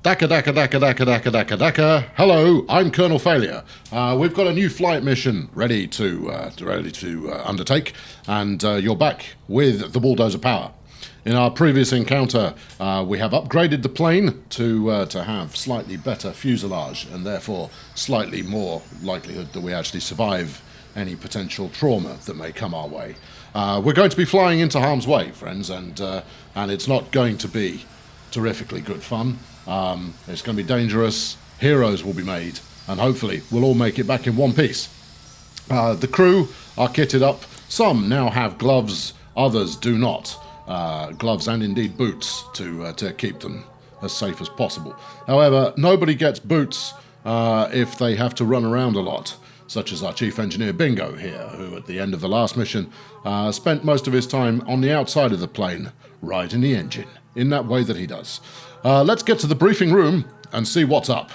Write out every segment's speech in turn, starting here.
Daka, daka, daka, daka, daka, daka, daka. Hello, I'm Colonel Failure. We've got a new flight mission ready to undertake, and you're back with the bulldozer power. In our previous encounter, we have upgraded the plane to have slightly better fuselage, and therefore slightly more likelihood that we actually survive any potential trauma that may come our way. We're going to be flying into harm's way, friends, and it's not going to be terrifically good fun. It's going to be dangerous. Heroes will be made, and hopefully we'll all make it back in one piece. The crew are kitted up. Some now have gloves, others do not. Gloves and indeed boots to keep them as safe as possible. However, nobody gets boots if they have to run around a lot, such as our chief engineer Bingo here, who at the end of the last mission spent most of his time on the outside of the plane, riding the engine, in that way that he does. Let's get to the briefing room and see what's up.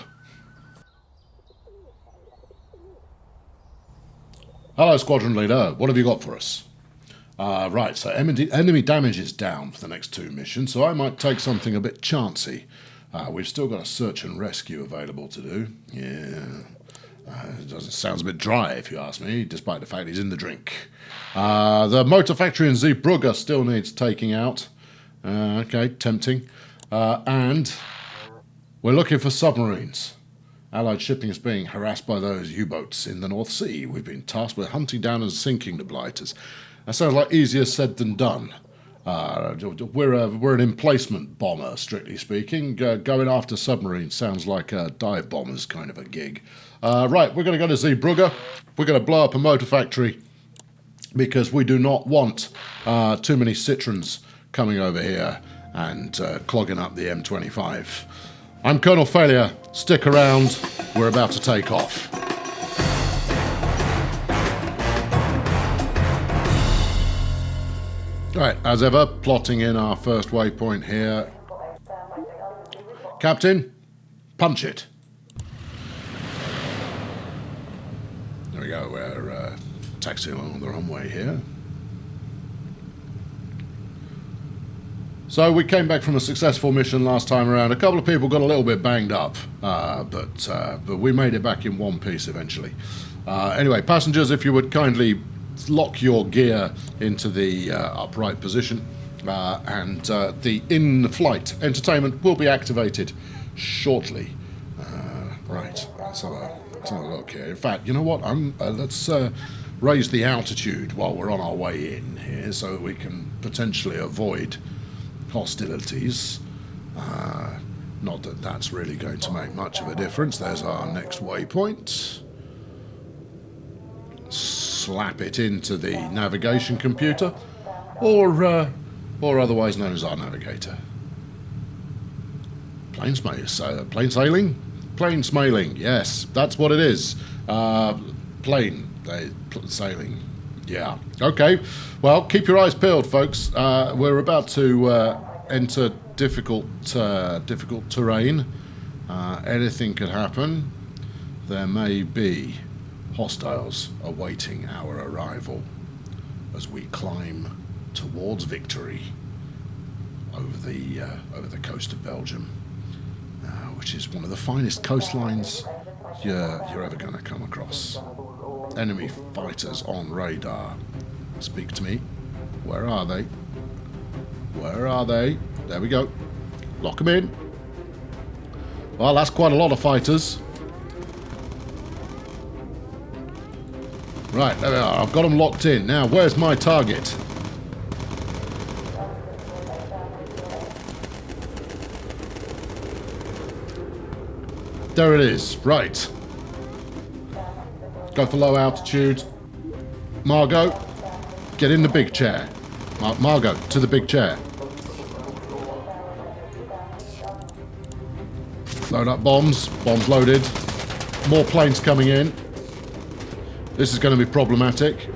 Hello, Squadron Leader. What have you got for us? Right, so enemy damage is down for the next two missions, so I might take something a bit chancy. We've still got a search and rescue available to do. Yeah. Sounds a bit dry, if you ask me, despite the fact he's in the drink. The motor factory in Zeebrugge still needs taking out. Okay, tempting. And we're looking for submarines. Allied shipping is being harassed by those U-boats in the North Sea. We've been tasked with hunting down and sinking the blighters. That sounds like easier said than done. We're an emplacement bomber, strictly speaking. Going after submarines sounds like a dive bombers kind of a gig. Right, we're going to go to Zeebrugge. We're going to blow up a motor factory because we do not want too many Citroens coming over here and clogging up the M25. I'm Colonel Failure. Stick around. We're about to take off. Right, as ever, plotting in our first waypoint here. Captain, punch it. There we go, we're taxiing along the runway here. So we came back from a successful mission last time around. A couple of people got a little bit banged up, but we made it back in one piece eventually. Anyway, passengers, if you would kindly lock your gear into the upright position, and the in-flight entertainment will be activated shortly. Right, let's have a look here. In fact, you know what? Let's raise the altitude while we're on our way in here so that we can potentially avoid hostilities. Not that that's really going to make much of a difference. There's our next waypoint. Slap it into the navigation computer, or otherwise known as our navigator. Plane sailing. Yes, that's what it is. Plane sailing. Yeah. Okay. Well, keep your eyes peeled, folks. We're about to enter difficult terrain. Anything could happen. There may be hostiles awaiting our arrival as we climb towards victory over the coast of Belgium, which is one of the finest coastlines you're ever going to come across. Enemy fighters on radar. Speak to me. Where are they? Where are they? There we go. Lock them in. Well, that's quite a lot of fighters. Right, there we are. I've got them locked in. Now, where's my target? There it is. Right. Go for low altitude. Margot, get in the big chair. Margot, to the big chair. Load up bombs. Bombs loaded. More planes coming in. This is going to be problematic.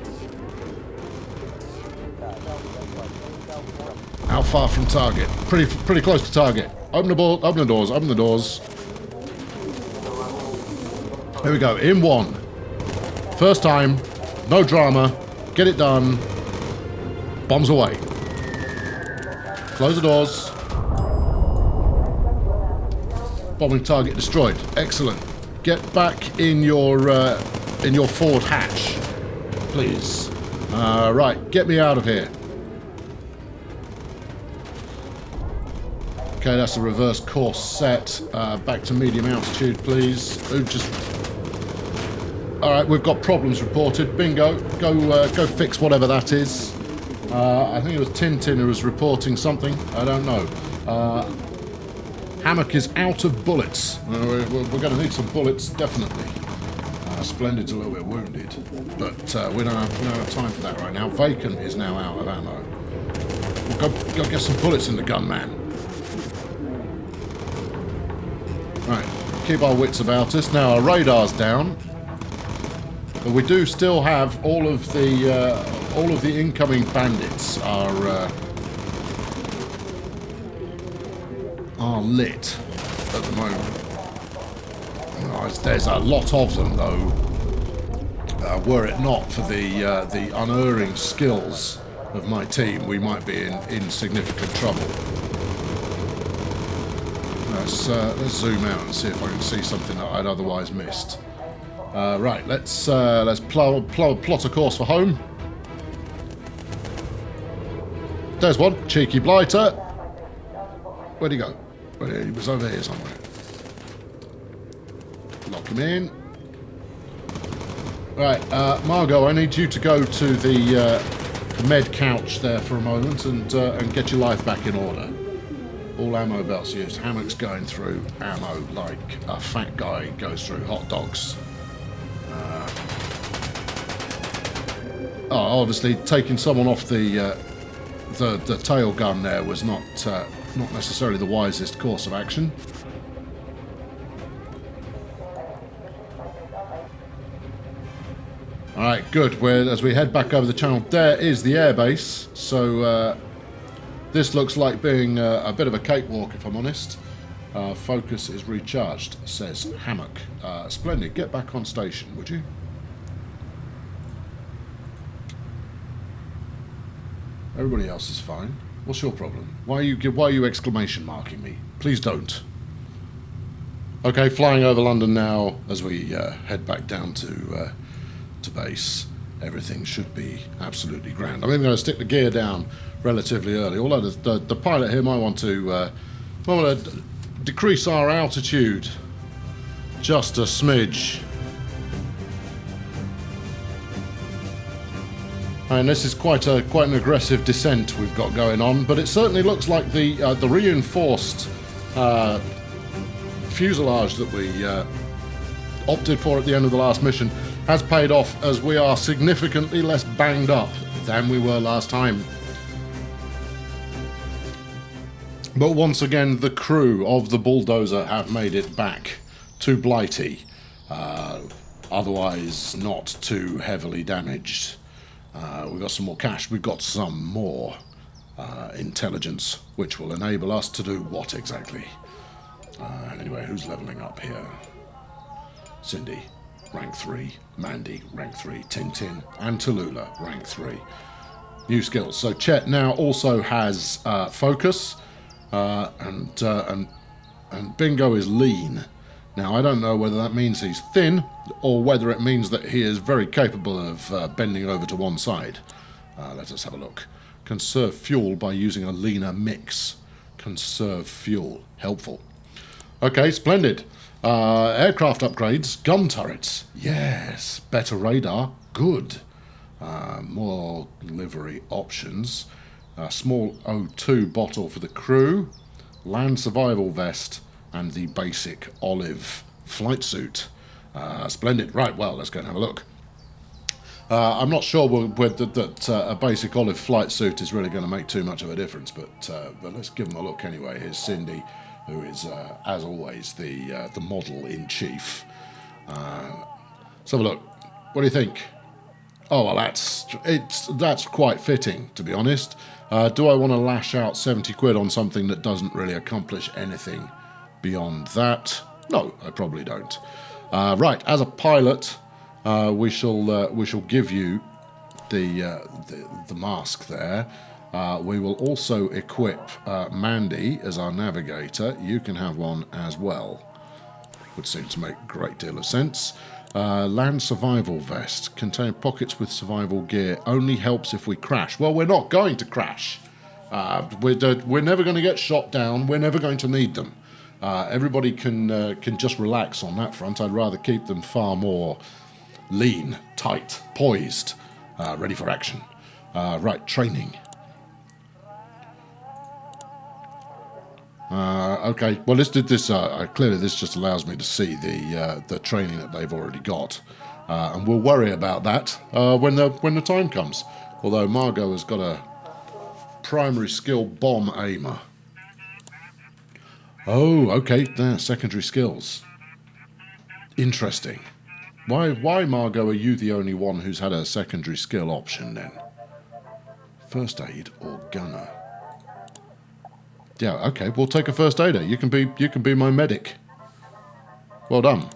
How far from target? Pretty close to target. Open the doors. Here we go. In one. First time. No drama. Get it done. Bombs away. Close the doors. Bombing target destroyed. Excellent. Get back in your forward hatch, please. Right, get me out of here. Okay, that's a reverse course set. Back to medium altitude, please. All right, we've got problems reported. Bingo. Go fix whatever that is. I think it was Tintin who was reporting something. I don't know. Hammock is out of bullets. We're going to need some bullets, definitely. Splendid's a little bit wounded, but we don't have time for that right now. Vacant is now out of ammo. We'll go get some bullets in the gun, man. Right, keep our wits about us. Now our radar's down, but we do still have all of the incoming bandits are lit at the moment. There's a lot of them, though. Were it not for the unerring skills of my team, we might be in significant trouble. Let's zoom out and see if I can see something that I'd otherwise missed. Right, let's plot a course for home. There's one, cheeky blighter. Where'd he go? He was over here somewhere. Lock him in. Right, Margot, I need you to go to the med couch there for a moment and get your life back in order. All ammo belts used. Hammock's going through ammo like a fat guy goes through hot dogs. Obviously taking someone off the tail gun there was not necessarily the wisest course of action. Alright, good. As we head back over the channel, there is the airbase. So this looks like being a bit of a cakewalk, if I'm honest. Focus is recharged, says Hammock. Splendid. Get back on station, would you? Everybody else is fine. What's your problem? Why are you exclamation marking me? Please don't. Okay, flying over London now as we head back down to base. Everything should be absolutely grand. I'm even going to stick the gear down relatively early. Although the pilot here might want to decrease our altitude just a smidge. And this is quite an aggressive descent we've got going on, but it certainly looks like the reinforced fuselage that we opted for at the end of the last mission has paid off, as we are significantly less banged up than we were last time. But once again, the crew of the bulldozer have made it back to Blighty, otherwise not too heavily damaged. We've got some more cash, we've got some more intelligence, which will enable us to do what exactly? Anyway, who's levelling up here? Cindy, rank 3, Mandy, rank 3, Tintin, and Tallulah, rank 3. New skills. So Chet now also has focus, and Bingo is lean. Now, I don't know whether that means he's thin, or whether it means that he is very capable of bending over to one side. Let us have a look. Conserve fuel by using a leaner mix. Conserve fuel. Helpful. Okay, splendid. Aircraft upgrades. Gun turrets. Yes. Better radar. Good. More livery options. Small O2 bottle for the crew. Land survival vest. And the basic olive flight suit. Splendid. Right, well, let's go and have a look. I'm not sure that a basic olive flight suit is really going to make too much of a difference, but let's give them a look anyway. Here's Cindy, who is, as always, the model-in-chief. Let's have a look. What do you think? Oh, well, that's quite fitting, to be honest. Do I want to lash out 70 quid on something that doesn't really accomplish anything beyond that? No, I probably don't. Right, as a pilot, we shall give you the mask there. We will also equip Mandy as our navigator. You can have one as well. Would seem to make a great deal of sense. Land survival vest. Contain pockets with survival gear. Only helps if we crash. Well, we're not going to crash. We're never going to get shot down. We're never going to need them. Everybody can just relax on that front. I'd rather keep them far more lean, tight, poised, ready for action. Right, training. Okay, well, let's do this. Clearly, this just allows me to see the training that they've already got, and we'll worry about that when the time comes. Although Margot has got a primary skill bomb aimer. Oh, okay, there, secondary skills. Interesting. Why, Margot, are you the only one who's had a secondary skill option then? First aid or gunner? Yeah, okay, we'll take a first aider. You can be my medic. Well done.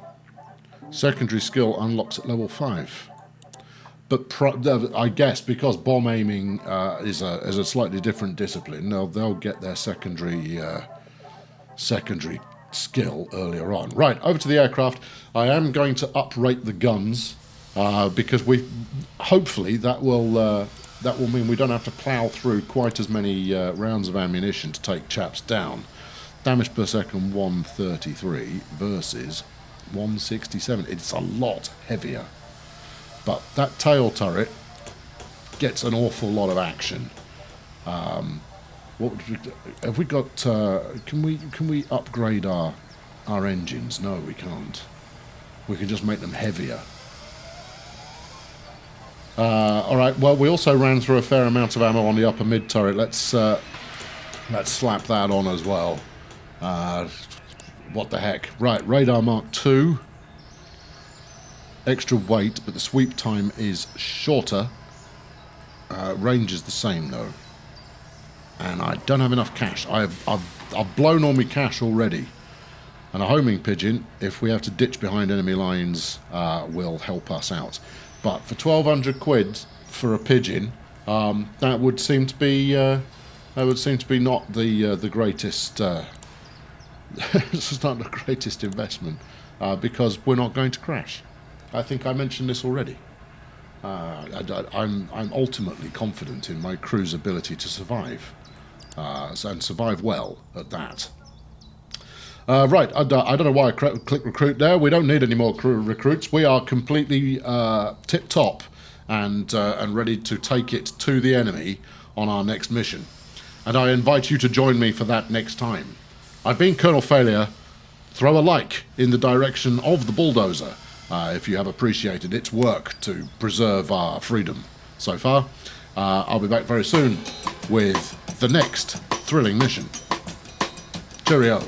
Secondary skill unlocks at level 5. But I guess because bomb aiming is a slightly different discipline, they'll get their secondary skill earlier on. Right, over to the aircraft. I am going to uprate the guns because hopefully that will mean we don't have to plough through quite as many rounds of ammunition to take chaps down. Damage per second 133 versus 167. It's a lot heavier. But that tail turret gets an awful lot of action. What have we got? Can we upgrade our engines? No, we can't. We can just make them heavier. All right. Well, we also ran through a fair amount of ammo on the upper mid turret. Let's slap that on as well. What the heck? Right. Radar Mark II. Extra weight, but the sweep time is shorter. Range is the same though. And I don't have enough cash. I've blown all my cash already. And a homing pigeon, if we have to ditch behind enemy lines, will help us out. But for 1,200 quid for a pigeon, that would seem to be not the greatest. It's not the greatest investment because we're not going to crash. I think I mentioned this already. I'm ultimately confident in my crew's ability to survive. And survive well at that. Right, I don't know why I click recruit there. We don't need any more crew recruits. We are completely tip-top and ready to take it to the enemy on our next mission. And I invite you to join me for that next time. I've been Colonel Failure. Throw a like in the direction of the bulldozer if you have appreciated its work to preserve our freedom so far. I'll be back very soon with the next thrilling mission. Cheerio.